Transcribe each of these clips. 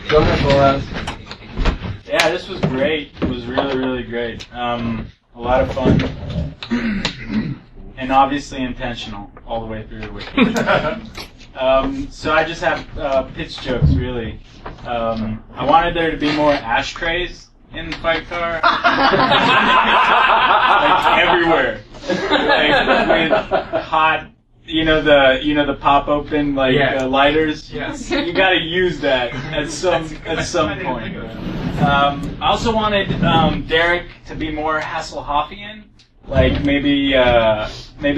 Go ahead, Mottaz. Yeah, this was great. It was really, really great. A lot of fun. And obviously intentional all the way through. So I just have pitch jokes, really. I wanted there to be more ashtrays in the fight car. Like everywhere. Like with hot, the pop open lighters. Yes. You gotta use that at some point. I also wanted Derek to be more Hasselhoffian. Like maybe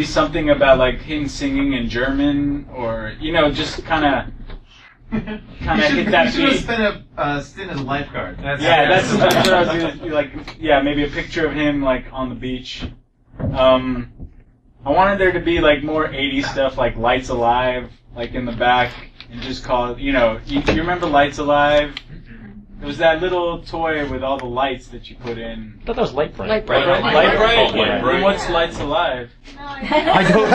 something about like him singing in German, or just kind of hit that beat. You should have stint as a lifeguard. That's what I was gonna like. Yeah, maybe a picture of him like on the beach. I wanted there to be like more 80s stuff, like Lights Alive, like in the back, and just call it. You remember Lights Alive? It was that little toy with all the lights that you put in. I thought that was Light Bright. Light Bright? Yeah. And what's Lights Alive? I don't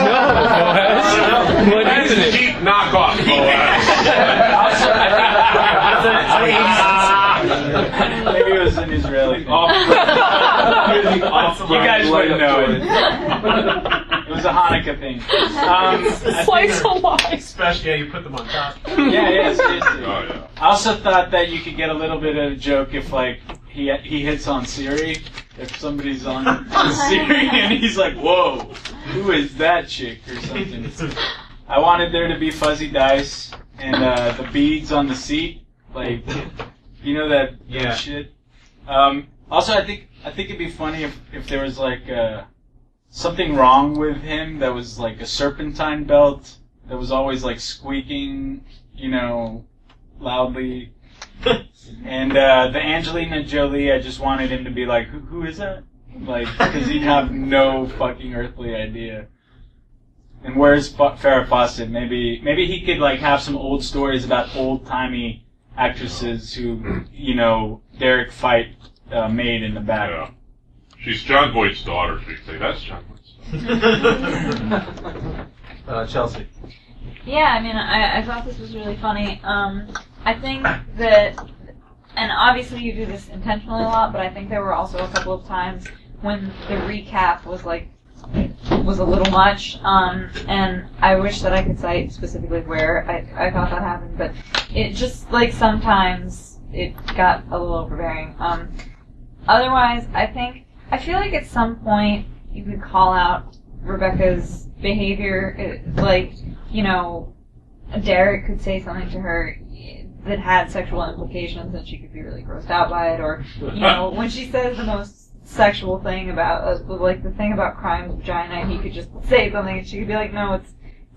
know. What is it? Cheap knockoff. Maybe it was an Israeli thing. You guys wouldn't know it. It was a Hanukkah thing. Lights Alive. Especially, you put them on top. Yeah, seriously. Oh, yeah. I also thought that you could get a little bit of a joke if, like, he hits on Siri. If somebody's on Siri and he's like, "Whoa, who is that chick?" or something. I wanted there to be fuzzy dice and the beads on the seat, like, that shit. Also, I think it'd be funny if there was like something wrong with him that was like a serpentine belt that was always like squeaking, loudly. And the Angelina Jolie, I just wanted him to be like, who is that? Like, because he'd have no fucking earthly idea. And where's Farrah Fawcett? Maybe he could like have some old stories about old-timey actresses who, Derek Fight made in the back. Yeah. She's John Voight's daughter, so you say, that's John Voight's daughter. Chelsea. Yeah, I mean, I thought this was really funny. I think that, and obviously you do this intentionally a lot, but I think there were also a couple of times when the recap was a little much, and I wish that I could cite specifically where I thought that happened, but it just, like, sometimes it got a little overbearing. Otherwise, I feel like at some point you could call out Rebecca's behavior, Derek could say something to her that had sexual implications and she could be really grossed out by it, or, when she says the most sexual thing about, like, the thing about Crime's vagina, he could just say something and she could be like, no, it's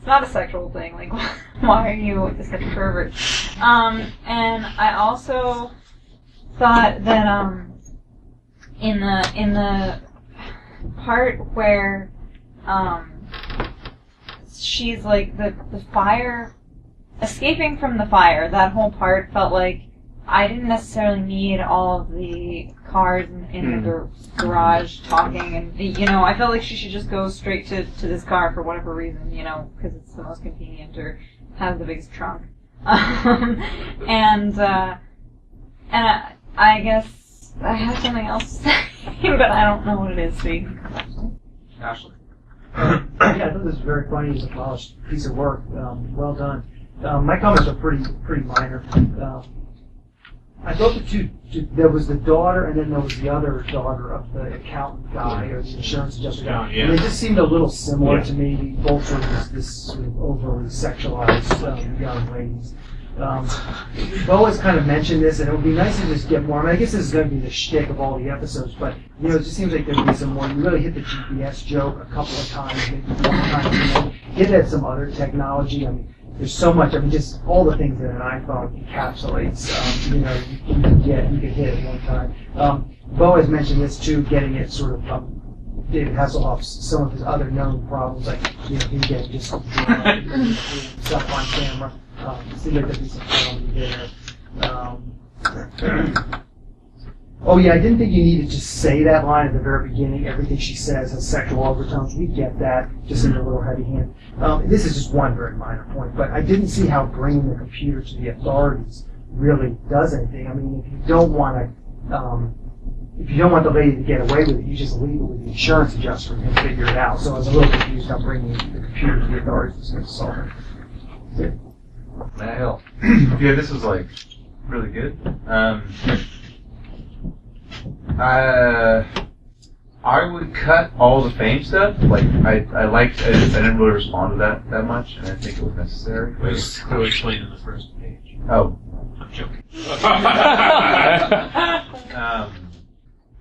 not a sexual thing, like, why are you such a pervert? And I also thought that, in the part where, she's like, the fire, escaping from the fire, that whole part felt like I didn't necessarily need all of the cars in the garage talking, and I felt like she should just go straight to this car for whatever reason, because it's the most convenient or has the biggest trunk. And I guess I have something else to say, but I don't know what it is, so you can come back to me. Ashley. Yeah, I thought this was very funny. It was a polished piece of work. Well done. My comments are pretty minor. I thought there was the daughter, and then there was the other daughter of the accountant guy, or the insurance adjuster guy. Yeah. And they just seemed a little similar to me. Both sort of this sort of overly sexualized young ladies. Bo has kind of mentioned this, and it would be nice to just get more. I mean, I guess this is going to be the shtick of all the episodes, but it just seems like there'd be some more. You really hit the GPS joke a couple of times, maybe one time. Hit at some other technology. I mean, there's so much. I mean, just all the things that an iPhone encapsulates. You could hit at one time. Bo has mentioned this too, getting it sort of. David Hasselhoff's some of his other known problems, like him getting just stuff on camera. Seems like there'd be some quality there. Oh yeah, I didn't think you needed to say that line at the very beginning. Everything she says has sexual overtones. We get that, just in a little heavy hand. This is just one very minor point, but I didn't see how bringing the computer to the authorities really does anything. I mean, if you don't want the lady to get away with it, you just leave it with the insurance adjuster and figure it out. So I was a little confused on bringing the computer to the authorities to solve it. May I help? Yeah, this was like really good. I would cut all the fame stuff. Like I didn't really respond to that much, and I think it was necessary. It was clearly explained in the first page. Oh, I'm joking.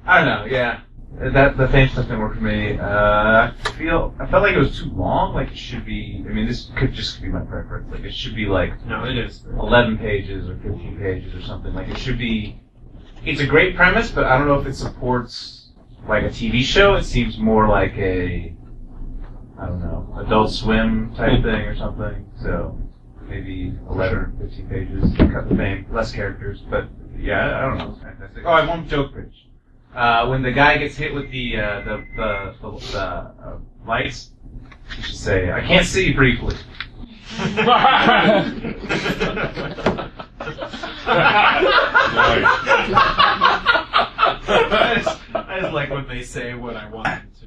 I don't know. Yeah, the fame stuff didn't work for me. I felt like it was too long. Like it should be. I mean, this could just be my preference. Like it should be like No, it is. 11 pages or 15 pages or something. Like it should be. It's a great premise, but I don't know if it supports like a TV show. It seems more like I don't know, Adult Swim type thing or something. So maybe 11 or 15 pages, cut the fame, less characters. But yeah, I don't know. It's fantastic. Oh, I have one joke pitch. When the guy gets hit with the lights, you should say, "I can't see briefly." I just like when they say what I want them to.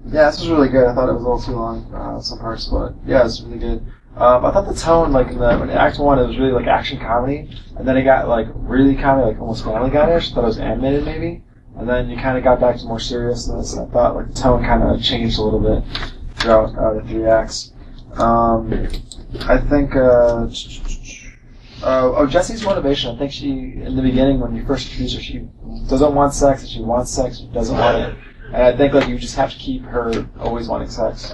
Yeah, this was really good. I thought it was a little too long, some parts, but yeah, it's really good. I thought the tone, like in Act 1, it was really like action comedy, and then it got like really comedy, like almost Family Guy-ish. I thought it was animated maybe, and then you kind of got back to more seriousness, and I thought like the tone kind of changed a little bit throughout the 3 acts. I think, Jesse's motivation, I think she, in the beginning when you first introduce her, she doesn't want sex, and she wants sex, she doesn't want it. And I think like you just have to keep her always wanting sex.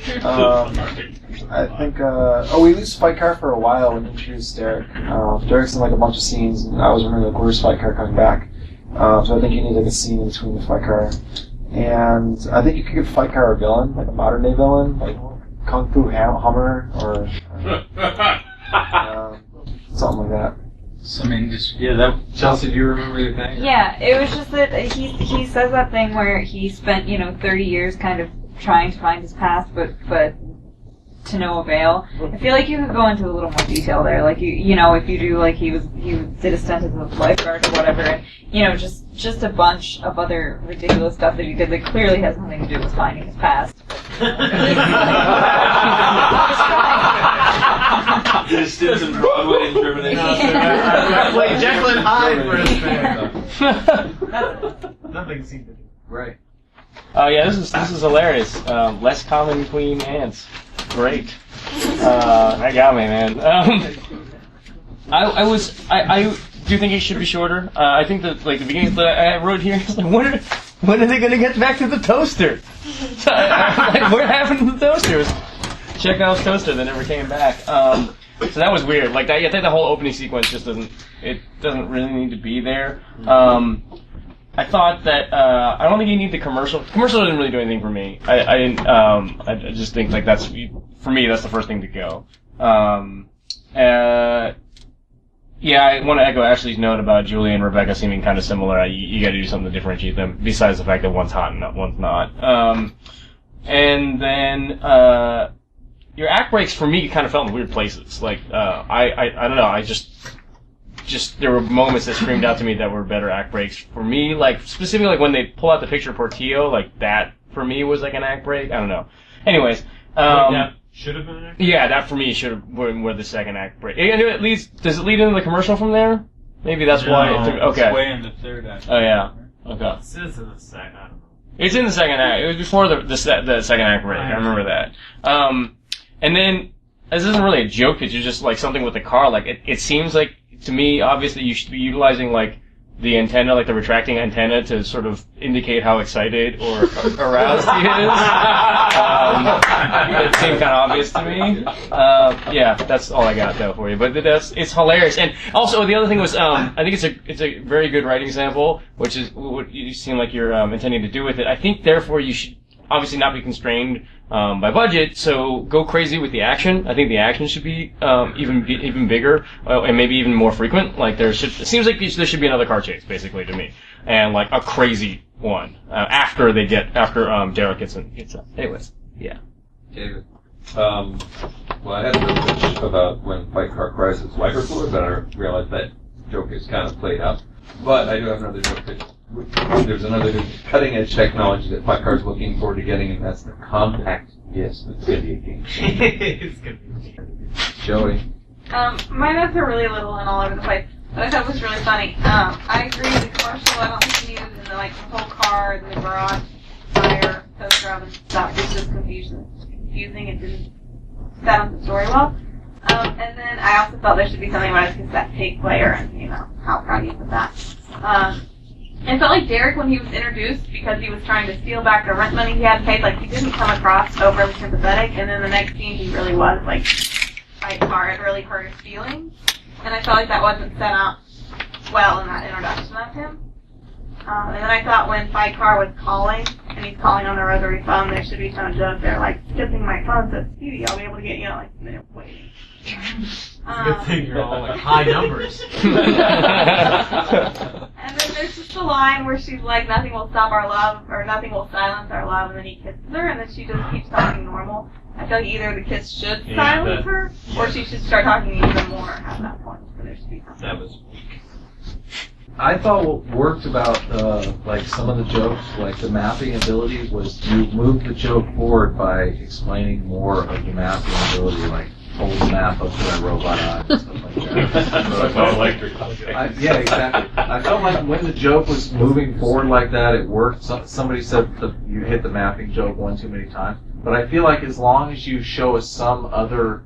I think, we lose Fight Car for a while when you introduce Derek. Derek's in like a bunch of scenes, and I was wondering like where's Fight Car coming back. So I think you need like a scene in between the Fight Car. And I think you could give Fight Car a villain, like a modern day villain, like Kung Fu Hummer, or something like that. Chelsea, do you remember your thing? Yeah, it was just that he says that thing where he spent 30 years kind of trying to find his past, but to no avail. I feel like you could go into a little more detail there, like if you do like he did a stint as a lifeguard or whatever, and just a bunch of other ridiculous stuff that he did that clearly has nothing to do with finding his past. His stints in Broadway in Germany. I played Jekyll and Hyde for his fan. Nothing seemed to do. Right. Oh yeah, this is hilarious. Less common clean hands. Great. That got me, man. I do think it should be shorter. I think that like the beginning that I wrote here is like, when are they gonna get back to the toaster? So like, what happened to the toasters? Chekhov's toaster that never came back. So that was weird. Like that, I think the whole opening sequence just doesn't really need to be there. I thought that I don't think you need the commercial. The commercial didn't really do anything for me. I didn't. I just think like that's for me. That's the first thing to go. Yeah, I want to echo Ashley's note about Julie and Rebecca seeming kind of similar. You got to do something to differentiate them, besides the fact that one's hot and one's not. And then your act breaks for me kind of felt in weird places. Like I don't know. I just there were moments that screamed out to me that were better act breaks for me. Like specifically like when they pull out the picture of Portillo, like that for me was like an act break. I don't know. Anyways. Should have been an act? Yeah, that for me should have been where the second act break. And it does it lead into the commercial from there? Maybe that's why. Okay. It's way in the third act. Oh yeah. Okay. It says in the second. I don't know. It's in the second act. It was before the second act break. I remember that. And then this isn't really a joke. It's just like something with the car. Like it seems like to me, obviously, you should be utilizing like the antenna, like the retracting antenna, to sort of indicate how excited or aroused he is. It seemed kind of obvious to me. Yeah, that's all I got though for you. But it's hilarious. And also the other thing was, I think it's a very good writing example, which is what you seem like you're intending to do with it. I think therefore you should obviously not be constrained by budget, so go crazy with the action. I think the action should be even bigger and maybe even more frequent. Like it seems like there should be another car chase, basically, to me, and like a crazy one after Derek gets in. Anyways, yeah. David, Well, I had the pitch about when Fight Car cries its wiper fluid, but I realized that joke is kind of played out. But I do have another joke pitch. There's another cutting-edge technology that Fight Car's looking forward to getting, and that's the compact disc. It's going to be a game. It's gonna be. Joey. My notes are really little and all over the place, but I thought it was really funny. I agree with the commercial. I don't think he needed the whole car and the garage fire toaster oven stuff. It was just confusing. It didn't set up the story well. And then I also thought there should be something about his cassette tape player and, how proud he is of that. It felt like Derek when he was introduced because he was trying to steal back the rent money he had paid. Like, he didn't come across overly sympathetic, and then the next scene he really was, like, Fight Car. It really hurt his feelings. And I felt like that wasn't set up well in that introduction of him. And then I thought when Fight Car was calling, and he's calling on the rotary phone, there should be some joke there, like, skipping my phone so speedy, I'll be able to get, a minute waiting. Good thing you're all like high numbers. And then there's just a line where she's like, nothing will stop our love, or nothing will silence our love, and then he kisses her, and then she just keeps talking normal. I feel like either the kiss should silence her, or she should start talking even more at that point. So there should be something. That was weak. I thought what worked about like some of the jokes, like the mapping ability, was you move the joke forward by explaining more of the mapping ability, like hold the map up to that robot eye and stuff like that. Yeah, exactly. I felt like when the joke was moving forward like that, it worked. Somebody said you hit the mapping joke one too many times, but I feel like as long as you show us some other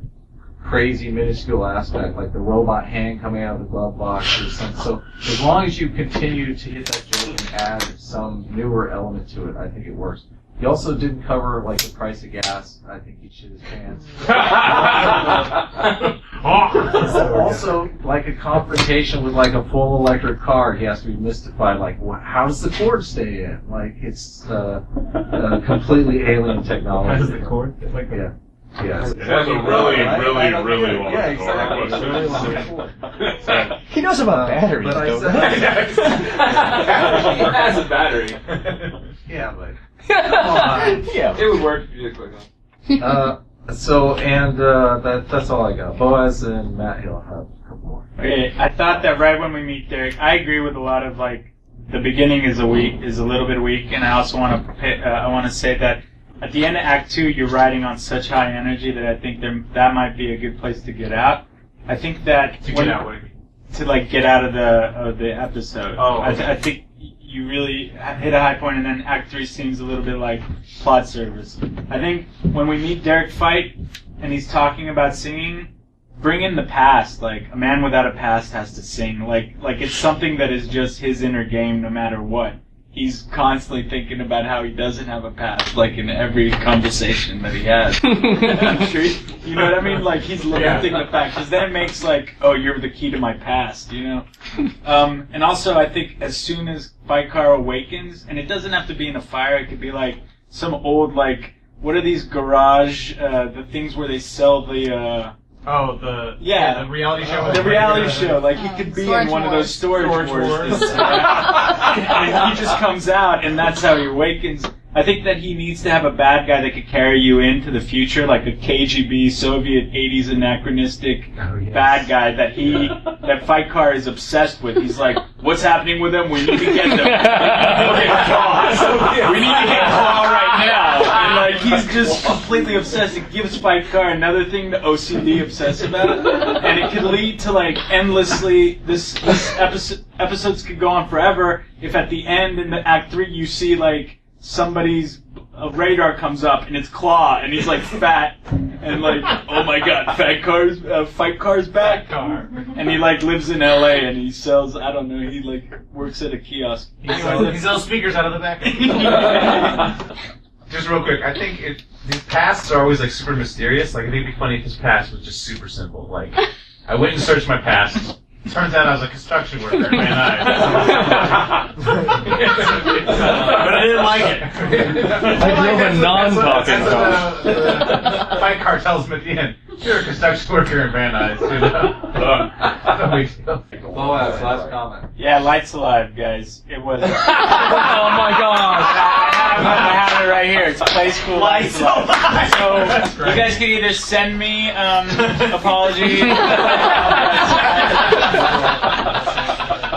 crazy minuscule aspect, like the robot hand coming out of the glove box or something. So as long as you continue to hit that joke and add some newer element to it, I think it works. He also didn't cover like the price of gas. I think he shit his pants. Also, like a confrontation with like a full electric car, he has to be mystified. Like, how does the cord stay in? Like it's completely alien technology. How does the cord? Like yeah. Yeah. It has a really long Yeah, exactly. He knows about batteries. But I don't said, It has a battery. yeah, but yeah. It would work really quick. that's all I got. Boaz and Matt Hill have a couple more. Okay, I thought that right when we meet Derek, I agree with a lot of like the beginning is a little bit weak, and I also want to say that at the end of Act 2, you're riding on such high energy that I think that might be a good place to get out. I think that to get out, what do you mean? To like get out of the episode. Oh, okay. I think you really hit a high point, and then Act 3 seems a little bit like plot service. I think when we meet Derek fight, and he's talking about singing, bring in the past. Like, a man without a past has to sing. Like it's something that is just his inner game no matter what. He's constantly thinking about how he doesn't have a past, like in every conversation that he has. You know what I mean? Like, he's lamenting the fact, because then it makes like, oh, you're the key to my past, you know? And also, I think as soon as Fight Car awakens, and it doesn't have to be in a fire, it could be like some old, like, what are these garage, the things where they sell the, the reality show. The reality show. Like, he could be in one of those storage wars. And he just comes out, and that's how he awakens. I think that he needs to have a bad guy that could carry you into the future, like a KGB, Soviet, 80s anachronistic bad guy that Fight Car is obsessed with. He's like, what's happening with them? We need to get them. Okay, Claw. We need to get Claw right now. And like, he's just completely obsessed. It gives Fight Car another thing to OCD obsess about. And it could lead to like endlessly, this episodes could go on forever if at the end in the Act 3 you see like, somebody's radar comes up and it's Claw and he's like fat and like, oh my god, Fight Car's back. And he like lives in LA and he sells, I don't know, he like works at a kiosk. He sells speakers out of the back. Just real quick, I think these pasts are always like super mysterious. Like, I think it'd be funny if his past was just super simple. Like, I went and searched my past. Turns out I was a construction worker in Van Nuys. But I didn't like it. I drove a non-talking car. Fight Car tells him at the end, you're a construction worker in Van Nuys. You know? Boaz, last comment. Yeah, Lights Alive, guys. It was. Oh my god! I have it right here. It's Play School Lights. So you guys can either send me apology.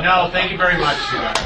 No, thank you very much, you guys.